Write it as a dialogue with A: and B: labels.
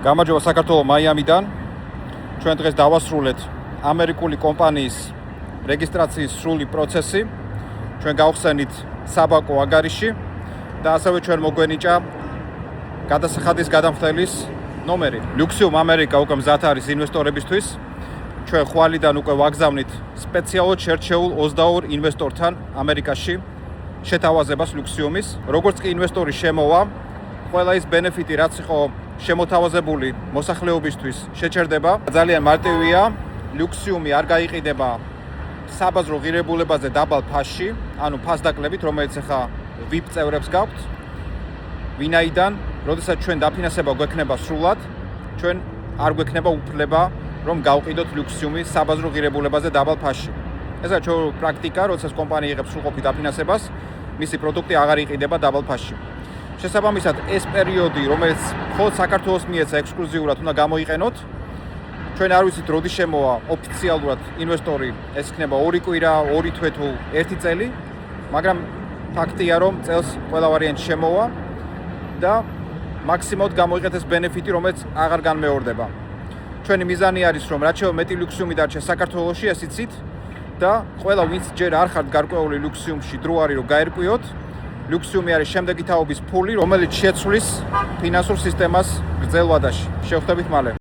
A: გამარჯობა საქართველოს მაიამიდან. ჩვენ დღეს დავასრულეთ ამერიკული კომპანიის რეგისტრაციის სრული პროცესი. ჩვენ გავხსენით საბაკო ანგარიში და ასევე ჩვენ მოგვენიჭა გადასახადის გადამხდელის ნომერი. Luxium America უკვე მზად არის ინვესტორებისთვის. ჩვენ ხვალიდან უკვე ვაგზავნით სპეციალურად შერჩეულ 22 ინვესტორთან ამერიკაში შეთავაზებას Luxium-ის. როგორც კი ინვესტორი შემოვა, ყველა ის ბენეფიტი, რაც იყო შემოთავაზებული მოსახლეობისთვის შეჩერდება. ძალიან მარტივია. Luxium-ი არ გაიყიდება საბაზრო ღირებულებაზე დაბალ ფასში, ანუ ფასდაკლებით, რომელიც ახლა VIP წევრებს გაქვთ. ვინაიდან, როდესაც ჩვენ დაფინანსება გვექნება სრულად, ჩვენ არ გვექნება უფლება, რომ გავყიდოთ Luxium-ი საბაზრო ღირებულებაზე დაბალ ფასში. ესაა ჩვენი პრაქტიკა, როდესაც კომპანია იღებს სრულყოფილ დაფინანსებას, მისი პროდუქტი აღარ იყიდება დაბალ ფასში. შესაბამისად, ეს პერიოდი, რომელიც მხოლოდ საქართველოს მიეცა ექსკლუზიურად უნდა გამოიყენოთ, ჩვენ არ ვიცით როდი შემოვა ოფიციალურად ინვესტორი, ეს იქნება 2 კვირა, 2 თვე თუ 1 წელი, მაგრამ ფაქტია, რომ წელს ყველა ვარიანტი შემოვა და მაქსიმალურად გამოიყენეს ბენეფიტი, რომელიც აღარ განმეორდება. ჩვენი მიზანი არის, რომ რაც შევა მეტი Luxium-ი დარჩეს საქართველოში, ეს იცით და ყველა ვინც ჯერ არ ხართ გარკვეული Luxium-ში დრო არის რომ გაერკვიოთ. Luxium-ი არის შემდეგი თაობის ფული, რომელიც შეცვლის ფინანსურ სისტემას გრძელ ვადაში. შევხვდებით მალე.